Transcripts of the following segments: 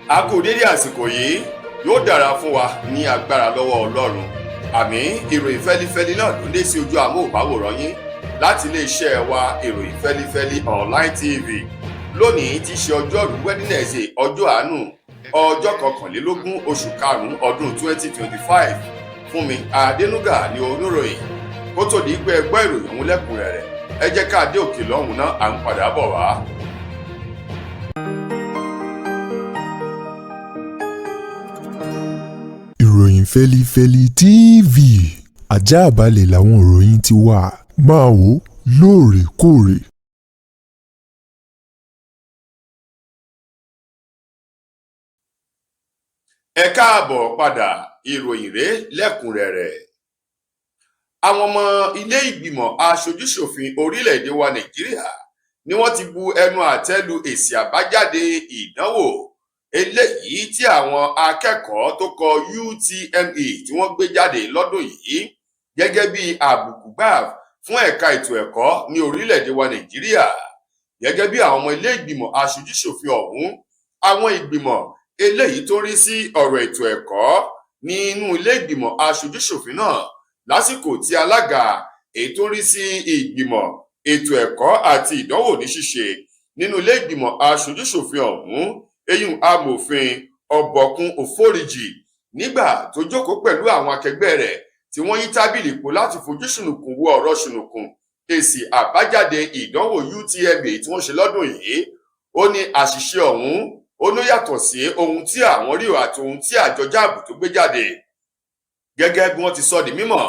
A kú dédé àsìkò yìí, yóò dára fún wa ní agbára lọ́wọ́ Ọlọ́run. Àmì ìròyìn fẹ́lifẹ́li náà ló dé sí ojú amóhùnmáwòrán yín láti iléeṣẹ́ wa ìròyìn fẹ́lifẹ́li online tv. Lónìí tí í ṣe ọjọ́rú Wednesday ọjọ́ àánú ọjọ́ 21 oṣù karùn-ún ọdún 2025. Fúnmi Adénúgà ni oníròyìn. Kó tó di pé ẹ gbọ́ ìròyìn ọ̀hún lẹ́kùnrẹ́rẹ́, ẹ jẹ́ ká dé òkè lọ́hùn náà, à ń padà bọ̀ wá. Ìròyìn Fẹ́lifẹ́li TV àjààbálẹ̀ làwọn ìròyìn ti wà, máa wò lóòrèkóòrè. Ẹ káàbọ̀ padà, ìròyìn rèé lẹ́kùnrẹ́rẹ́. Àwọn ọmọ ilé ìgbìmọ̀ aṣojúṣòfin orílẹ̀-èdè wa Nàìjíríà ni wọ́n ti bu ẹnu àtẹ́ lu èsì àbájáde ìdánwò eléyìí tí àwọn akẹ́kọ̀ọ́ tó kọ UTME tí wọ́n gbé jáde lọ́dún yìí gẹ́gẹ́ bí àbùkù gbà fún ẹ̀ka ètò ẹ̀kọ́ ní orílẹ̀-èdè wa Nàìjíríà. Gẹ́gẹ́ bí àwọn ọmọ ilé ìgbìmọ̀ aṣojúṣòfin ọ̀hún, àwọn ìgbìmọ̀ eléyìí tó rí sí ọ̀rọ̀ ètò ẹ̀kọ́ nínú ilé ìgbìmọ̀ aṣojúṣòfin náà lásìkò tí alága èyí tó rí sí ìgbìmọ̀ ètò ẹ̀kọ́ àti ìdánwò ní ṣíṣe nínú ilé ìgbìmọ̀ aṣojúṣòfin ọ̀hún, eyín amòfin Ọ̀bọ̀kún Òfóríjì, nígbà tó jókòó pẹ̀lú àwọn akẹgbẹ́ rẹ̀ tí wọ́n yí tábìlì pò láti fojú ṣùnùkùn wo ọ̀rọ̀ ṣùnùkùn èsì àbájáde ìdánwò UTME tí wọ́n ṣe lọ́dún yìí. Ó ní àṣìṣe ọ̀hún ó ló yàtọ̀ sí ohun tí àwọn rí àti ohun tí àjọ JAMB tó gbé jáde. Gẹ́gẹ́ bí wọ́n ti sọ di mímọ̀,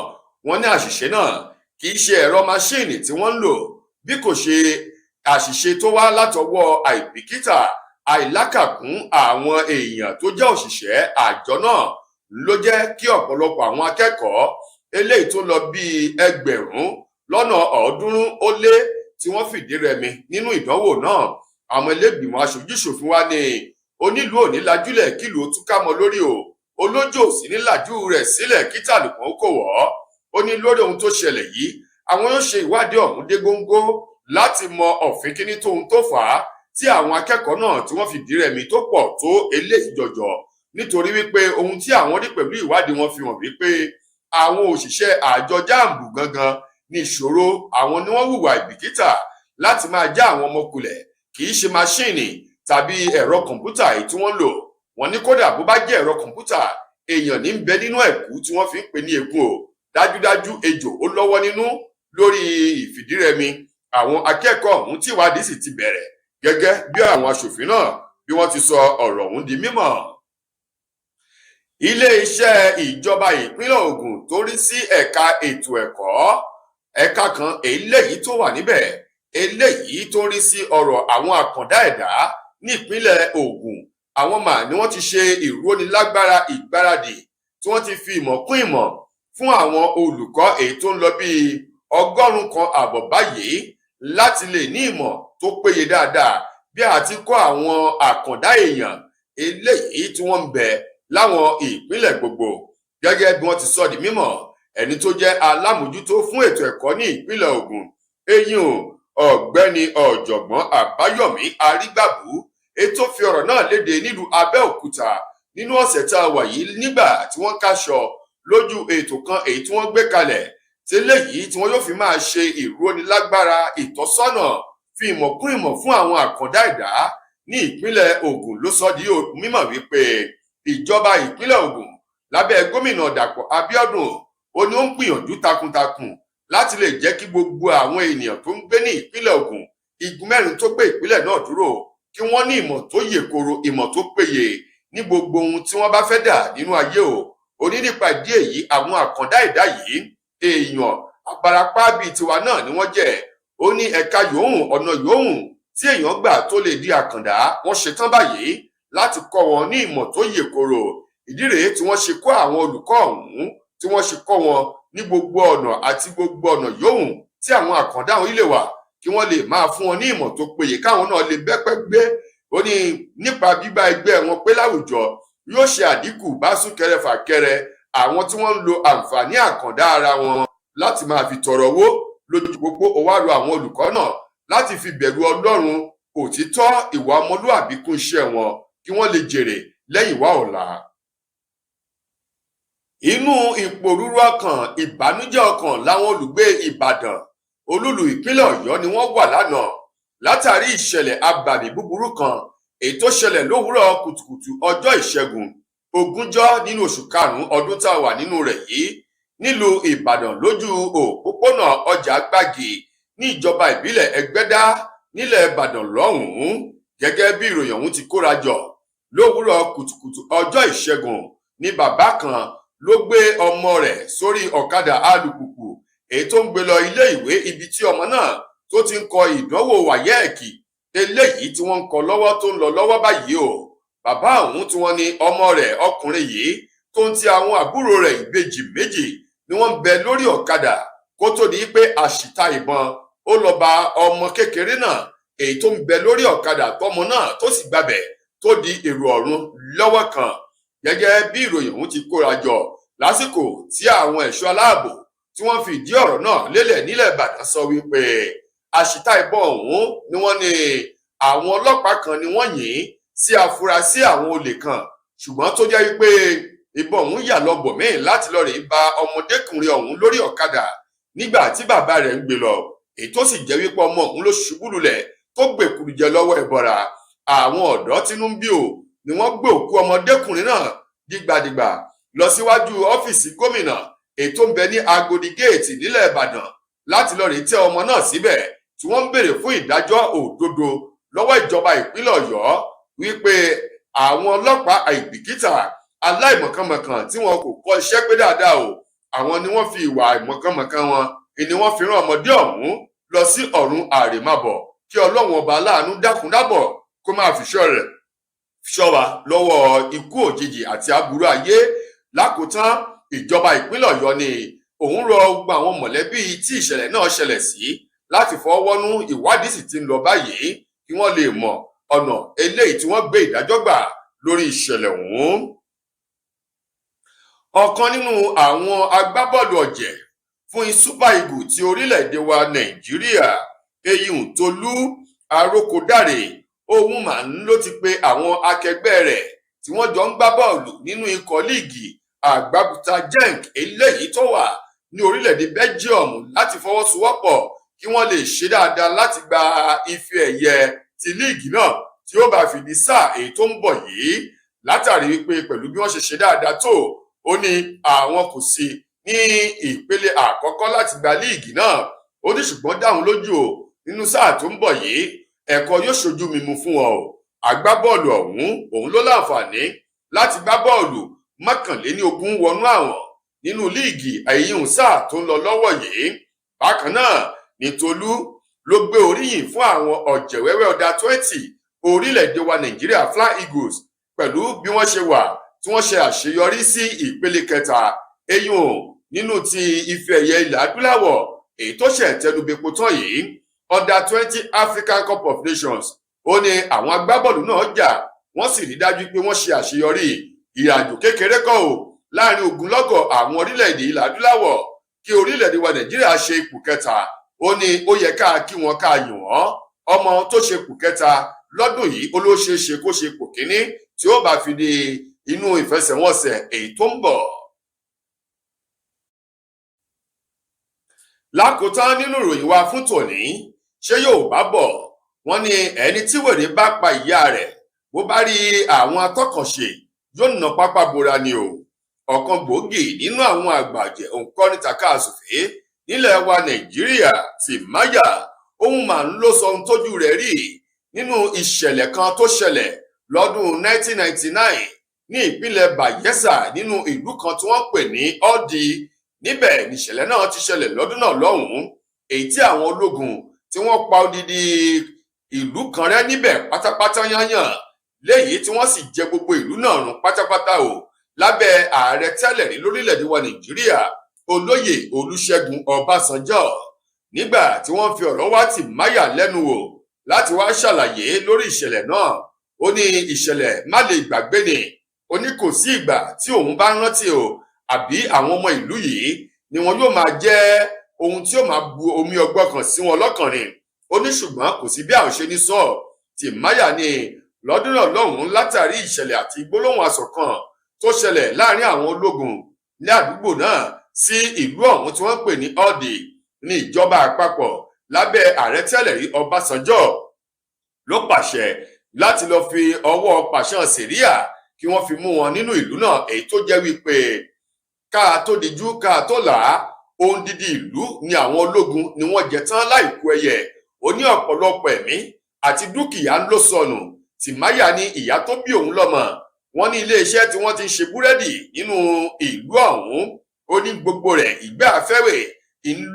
wọ́n ní àṣìṣe náà kì í ṣe ẹ̀rọ máṣíìnì tí wọ́n ń lò, bí kò ṣe àṣìṣe tó wá látọwọ́ àìbìkítà àìlákàkún àwọn èèyàn tó jẹ́ òṣìṣẹ́ àjọ náà ló jẹ́ kí ọ̀pọ̀lọpọ̀ àwọn akẹ́kọ̀ọ́ eléyìí tó lọ bíi 1,300 tí wọ́n fìdí rẹmi nínú ìdánwò náà. Àwọn ẹlẹ́gbìmọ̀ aṣojúṣòfin wa ní onílù òní lajúlẹ̀ kílùú ó túká mọ́ lórí o, olójó sì ní làjú rẹ̀ sílẹ̀ kí tàlùkàn kò wọ́. Ó ní lórí ohun tó ṣẹlẹ̀ yìí, àwọn yóò ṣe ìwádìí ọ̀hún dé góńgó láti mọ ọ̀fìn kíní tóhun tó fà á tí àwọn akẹ́kọ̀ọ́ náà tí wọ́n fìdí rẹmi tó pọ̀ tó eléyìí jọjọ, nítorí wípé ohun tí àwọn rí pẹ̀lú ìwádìí wọn fi hàn wípé àwọn òṣìṣẹ́ àjọ JAMB gangan ní ìṣòro. Àwọn ni wọ́n hùwà ìbìkítà láti máa já àwọn ọmọ kulẹ̀, kì í ṣe máṣíìnì tàbí ẹ̀rọ kọ̀ǹpútà èyí tí wọ́n lò. Wọ́n ní kódà bó bá jẹ́ ẹ̀rọ kọ̀ǹpútà, èèyàn ní ń bẹ nínú ẹ̀kú tí wọ́n fi ń pè ní egun o. Dájúdájú ejò ó lọ́wọ́ nínú lórí ìfìdírẹmi àwọn akẹ́kọ̀ọ́ ọ̀hún tí ìwádìí sì ti bẹ̀rẹ̀, gẹ́gẹ́ bí àwọn aṣòfin náà bí wọ́n ti sọ ọ̀rọ̀ ọ̀hún di mímọ̀. Ilé-iṣẹ́ ìjọba ìpínlẹ̀ Ògùn tó rí sí ẹ̀ka ètò ẹ̀kọ́, ẹ̀ka kan eléyìí tó wà níbẹ̀ eléyìí tó rí sí ọ̀rọ̀ àwọn àkàndá ẹ̀dá ní ìpínlẹ̀ Ògùn, àwọn ni wọ́n ti ṣe ìrónilágbára ìgbáradì tí wọ́n ti fi ìmọ̀ kún ìmọ̀ fún àwọn olùkọ́ èyí tó ń lọ bíi 150 báyìí láti lè ní ìmọ̀ tó péye dáadáa bí a ti kọ́ àwọn àkàndá èèyàn eléyìí tí wọ́n ń bẹ láwọn ìpínlẹ̀ gbogbo. Gẹ́gẹ́ bí wọ́n ti sọ di mímọ̀, ẹni tó jẹ́ alámòjútó fún ètò ẹ̀kọ́ ní ìpínlẹ̀ Ògùn, eyín ọ̀gbẹ́ni ọ̀jọ̀gbọ́n Àbáyọ̀mí Arígbàbú, ètò fi ọ̀rọ̀ náà léde nílùú Abẹ́òkúta nínú ọ̀sẹ̀ tá a wà yìí nígbà tí wọ́n káṣọ lójú ètò kan èyí tí wọ́n gbé kalẹ̀ tẹ́lẹ̀ yìí tí wọ́n yóò fi máa ṣe ìrónilágbára ìtọ́sọ́nà fi ìmọ̀ kún ìmọ̀ fún àwọn àkàndá ẹ̀dá ní ìpínlẹ̀ Ògùn. Ló sọ di mímọ̀ wípé ìjọba ìpínlẹ̀ Ògùn lábẹ́ gómìnà Dàpọ̀ Abíọ́dún ó ní ó ń gbìyànjú takuntakun láti lè jẹ́ kí gbogbo àwọn ènìyàn tó ń gbé ní ìpínlẹ̀ Ògùn, igun mẹ́rin tó gbé ìpínlẹ̀ náà dúró, kí wọ́n ní ìmọ̀ tó yè koro, ìmọ̀ tó péye ní gbogbo ohun tí wọ́n bá fẹ́ dà nínú ayé o. Ó ní nípa ìdí èyí, àwọn àkàndá ẹ̀dá yìí èèyàn abarapá bíi tiwa náà ni wọ́n jẹ́. Ó ní ẹ̀ka yòówù ọ̀nà yòówù tí èèyàn gbà tó lè di àkàndá, wọ́n ṣetán báyìí láti kọ́ wọn ní ìmọ̀ tó yè koro. Ìdí rèé tí wọ́n ṣe kọ́ àwọn olùkọ́ ọ̀hún, tí wọ́n ṣe kọ́ wọn ní gbogbo ọ̀nà àti gbogbo ọ̀nà yòówù tí àwọn àkàndá ọ̀hún lè wà, kí wọ́n lè máa fún wọn ní ìmọ̀ tó péye káwọn náà lè bẹ́pẹ́ gbé. Ó ní nípa bíbá ẹgbẹ́ wọn pé láwùjọ yóò ṣe àdínkù bá súnkẹrẹ fàkẹrẹ àwọn tí wọ́n ń lo àǹfààní àkàndá ara wọn láti máa fi tọrọ owó lójú pópó. Ó wá rọ àwọn olùkọ́ náà láti fi bẹ̀rù Ọlọ́run, òtítọ́, ìwà ọmọlúàbí kún iṣẹ́ wọn, kí wọ́n lè jèrè lẹ́yìn wá ọ̀la. Inú ìpòrúurú ọkàn, ìbànújẹ́ ọkàn làwọn olùgbé Ìbàdàn olúlu ìpínlẹ̀ Ọ̀yọ́ ni wọ́n wà lánàá látàrí ìṣẹ̀lẹ̀ abàmì búburú kan èyí tó ṣẹlẹ̀ lówùúrọ̀ kùtùkùtù ọjọ́ ìṣẹ́gun ogúnjọ́ nínú oṣù karùn-ún ọdún tá a wà nínú rẹ̀ yìí nílùú Ìbàdàn lójú òpópónà ọjà Gbági ní ìjọba ìbílẹ̀ Ẹgbẹ́dá nílẹ̀ Ìbàdàn lọ́hùn-ún. Gẹ́gẹ́ bí ìròyìn ọ̀hún ti kóra jọ lówùúrọ̀ kùtùkùtù ọjọ́ ìṣẹ́gun ní bàbá kan ló gbé ọmọ rẹ̀ sórí ọ̀kadà alùpùpù èyí tó ń gbé lọ ilé ìwé ibi tí ọmọ náà tó ti ń kọ ìdánwò wáyẹ́ẹ̀kì eléyìí tí wọ́n ń kọ lọ́wọ́ tó ń lọ lọ́wọ́ báyìí o. Bàbá ọ̀hún tí wọ́n ní ọmọ rẹ̀ ọkùnrin yìí tó ń ti àwọn àbúrò rẹ̀ ìbejì méjì ni wọ́n ń bẹ lórí ọ̀kadà kó tó di pé àṣìta ìbọn ó lọ bá ọmọ kékeré náà èyí tó ń bẹ lórí ọ̀kadà tọmọ náà tó sì gbabẹ̀ tó di èrò ọ̀run lọ́wọ́ kan. Gẹ́gẹ́ bí ìròyìn ọ̀hún ti kóra jọ lásìkò tí àwọn ẹ̀ṣọ́ aláàbò tí wọ́n fi ìdí ọ̀rọ̀ náà lélẹ̀ nílẹ̀ Ìbàdàn sọ wípé àṣìta ìbọn ọ̀hún ni wọ́n ní àwọn ọlọ́pàá kan ni wọ́n yìn sí afurasí àwọn olè kan, ṣùgbọ́n tó jẹ́ wípé ìbọn ọ̀hún yà lọ bòmíì láti lọ rè bá ọmọdékùnrin ọ̀hún lórí ọ̀kadà nígbà tí bàbá rẹ̀ ń gbé lọ, èyí tó sì jẹ́ wípé ọmọ ọ̀hún ló ṣubú lulẹ̀ tó gbèkúrú jẹ lọ́wọ́ ẹ̀bọ̀ra. Àwọn ọ̀dọ́ tínú ń bí o ni wọ́n gbé òkú ọmọdékùnrin náà dìgbàdìgbà lọ síwájú ọ́fíìsì gómìnà èyí tó ń bẹ ní Agodi Géètì nílẹ̀ Ìbàdàn láti lọ rè tẹ́ ọmọ náà síbẹ̀ tí wọ́n ń béèrè fún ìdájọ́ òdodo lọ́wọ́ ìjọba ìpínlẹ̀ Ọ̀yọ́ wípé àwọn ọlọ́pàá àìbìkítà aláìmọ̀kànmọ̀kàn tí wọn kò kọ́ iṣẹ́ pé dáadáa o, àwọn ni wọ́n fi ìwà àìmọ̀kànmọ̀kàn wọn ni wọ́n fi rán ọmọdé ọ̀hún lọ sí ọ̀run àrèmábọ̀ kí Ọlọ́run ọba aláàánú dákúndábọ̀ kó máa fi ṣọ́ rẹ̀ ṣọ́ wa lọ́wọ́ ikú òjijì àti aburú ayé. Lákòótán ìjọba ìpínlẹ̀ Ọ̀yọ́ ni òun rọ gbogbo àwọn mọ̀lẹ́bí tí ìṣẹ̀lẹ̀ náà ṣẹlẹ̀ sí láti fọwọ́nú ìwádìí sì ti ń lọ báyìí kí wọ́n lè mọ ọ̀nà eléyìí tí wọ́n gbé ìdájọ́ gbà lórí ìṣẹ̀lẹ̀ ọ̀hún. Ọ̀kan nínú àwọn agbábọ́ọ̀lù ọ̀jẹ̀ fún Super Eagles ti orílẹ̀-èdè wa Nàìjíríà Eyín Tolú Arókòdáre òun mà ń ló ti pe àwọn akẹgbẹ́ rẹ̀ tí wọ́n jọ ń gbá bọ́ọ̀lù nínú ikọ̀ líìgì àgbàbùtà Genk eléyìí tó wà ní orílẹ̀-èdè Belgium láti fọwọ́sowọ́pọ̀ kí wọ́n lè ṣe dáadáa láti gba ife ẹ̀yẹ ti líìgì náà tí ó bá fi di sáà èyí tó ń bọ̀ yìí. Látàrí wípé pẹ̀lú bí wọ́n ṣe dáadáa tó, ó ní àwọn kò sí ní ìpele àkọ́kọ́ láti gba líìgì náà. Ó ní ṣùgbọ́n dáhùn lójú o nínú sáà tó ń bọ̀ yìí ẹ̀kọ́ yóò ṣojú mímu fún wọn o. Agbábọ́ọ̀lù òun ló láǹfààní láti gbá bọ́ọ̀lù mọ́kànléníogún wọnú àwọn nínú líìgì àyíyùn sáà tó ń lọ lọ́wọ́ yìí. Bákan náà ní Tolú ló gbé oríyìn fún àwọn ọ̀jẹ̀wẹ́wẹ́ ọ̀dà 20 orílẹ̀-èdè wa Nàìjíríà Flying Eagles pẹ̀lú bí wọ́n ṣe wà tí wọ́n ṣe àṣeyọrí sí ìpele kẹta eyín nínú ti ife ẹ̀yẹ ilẹ̀ adúláwọ̀ èyí tó ṣẹ̀ tẹnubẹ́pọ̀ tán yìí Under 20 African Cup of Nations. Ó ní àwọn agbábọ́ọ̀lù náà jà wọ́n sì rí dájú pé wọ́n ṣe àṣeyọrí ìrìnàjò kékeré kan o láàrin ogunlọ́gọ̀ àwọn orílẹ̀-èdè ilẹ̀ adúláwọ̀ kí orílẹ̀-èdè wa Nàìjíríà ṣe ipò kẹta. Ó ní ó yẹ ká kí wọn ká yìn wọ́n. Ọmọ tó ṣe ipò kẹta lọ́dún yìí ó ló ṣeé ṣe kó ṣe ipò kíní tí ó bá fi di inú ìfẹsẹ̀wọnsẹ̀ èyí tó ń bọ̀. Lákòótán nínú ìròyìn wa fún tòní, ṣé Yorùbá bọ̀ wọ́n ní ẹni tí wèrè bá pa ìyá rẹ̀ bó bá rí àwọn atọ́kànṣe yóò nà pápá bora ni o. Ọ̀kan gbòógì nínú àwọn àgbàjẹ́ òǹkọ́ni takasùfé nílẹ̀ wa Nàìjíríà Timaya òun mà ń ló sọ ohun tójú rẹ̀ rí nínú ìṣẹ̀lẹ̀ kan tó ṣẹlẹ̀ lọ́dún 1999 ní ìpínlẹ̀ Bayelsa nínú ìlú kan tí wọ́n pè ní Ọ́dì. Níbẹ̀ níṣẹ̀lẹ̀ náà ti ṣẹlẹ̀ lọ́dún náà lọ́hùn-ún èyí tí àwọn ológun tí wọ́n pa odidi ìlú kan rẹ́ níbẹ̀ pátápátá yányàn léyìí tí wọ́n sì jẹ gbogbo ìlú náà run pátápátá o lábẹ́ ààrẹ tẹ́lẹ̀ rí lórílẹ̀‐èdè wa Nàìjíríà Olóyè Olúṣẹ́gun Ọbásanjọ́. Nígbà tí wọ́n fi ọ̀rọ̀ wá Timaya lẹ́nu wò láti wá ṣàlàyé lórí ìṣẹ̀lẹ̀ náà, ó ní ìṣẹ̀lẹ̀ má lè gbàgbé ni. Ó ní kò sí ìgbà tí òun bá rántí o àbí àwọn ọmọ ìlú yìí ni wọn yóò máa jẹ́ ohun tí yóò máa bu omi ọgbọ́n kan sí wọn lọ́kàn ni. Ó ní ṣùgbọ́n kò sí bí àwọn ṣe ní sọ. Timaya ni lọ́dún náà lọ́hùn-ún látàrí ìṣẹ̀lẹ̀ àti gbólóhùn asọ̀ kan tó ṣẹlẹ̀ láàrin àwọn ológun ní àdúgbò náà sí ìlú ọ̀hún tí wọ́n pè ní Ọ̀dì ní ìjọba àpapọ̀ lábẹ́ ààrẹ tẹ́lẹ̀ rí Ọbásanjọ́ ló pàṣẹ láti lọ fi ọwọ́ pàṣán sẹ̀ríà kí wọ́n fi mú wọn nínú ìlú náà, èyí tó jẹ́ wípé ká tó dijú ká tó là á ohun dídí ìlú ni àwọn ológun ni wọ́n jẹ tán láìkú ẹyẹ. Ó ní ọ̀pọ̀lọpọ̀ ẹ̀mí àti dúkìá ló sọnù. Tìmáyà ní ìyá tó bí òun lọ́mọ. Wọ́n ní iléeṣẹ́ tí wọ́n ti ń ṣe búrẹ́dì nínú ìlú ọ̀hún. Ó ní gbogbo rẹ̀ ìgbẹ́ àfẹ́wẹ̀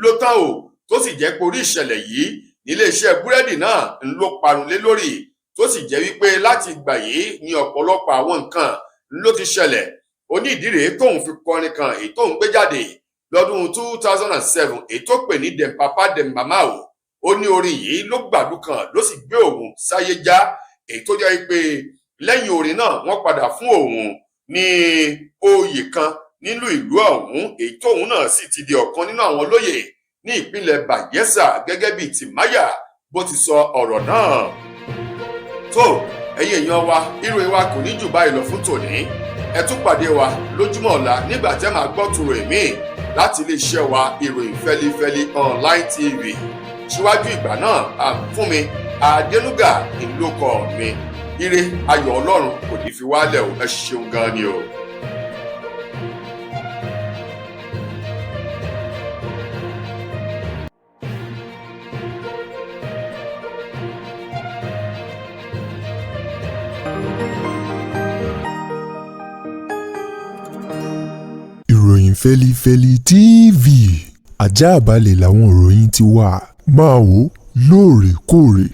ló tán o, tó sì jẹ́ pé orí ìṣẹ̀lẹ̀ yìí iléeṣẹ́ búrẹ́dì náà ló parun lé lórí, tó sì jẹ́ wípé láti ìgbà yìí ni ọ̀pọ̀lọpọ̀ àwọn nǹkan ló ti ṣẹlẹ̀. Ó ní ìdí rèé tóun fi kọrin kan èyí tóun gbé jáde lọ́dún 2007 èyí tó pè ní Dem Papa Dem Mama o. Ó ní orin yìí ló gbàdú kan ló sì gbé òun sáyé já, èyí tó jẹ́ pé lẹ́yìn orin náà wọ́n padà fún òun ní oyè kan nínú ìlú ọ̀hún, èyí tóun náà sì ti di ọ̀kan nínú àwọn olóyè ní ìpínlẹ̀ Bayelsa gẹ́gẹ́ bíi Tìmáyà bó ti sọ ọ̀rọ̀ náà. tó ẹ̀yin èèyàn wa, ìròyìn wa kò ní jù báyìí lọ fún tòní. Ẹ tún pàdé wa lójúmọ́ ọ̀la nígbà tẹ́ máa gbọ́ tòrò èmi láti iléeṣẹ́ wa ìròyìn fẹ́lifẹ́li online tv. Síwájú ìgbà náà Fúnmi Adénúgà ìlókọ mi. Ire ayọ̀ Ọlọ́run kò ní fi wálẹ̀ o. Ẹ ṣeun gan ni o. Ìròyìn Fẹ́lifẹ́li TV àjààbálẹ̀ làwọn ìròyìn ti wà. Máa wò lóòrèkóòrè.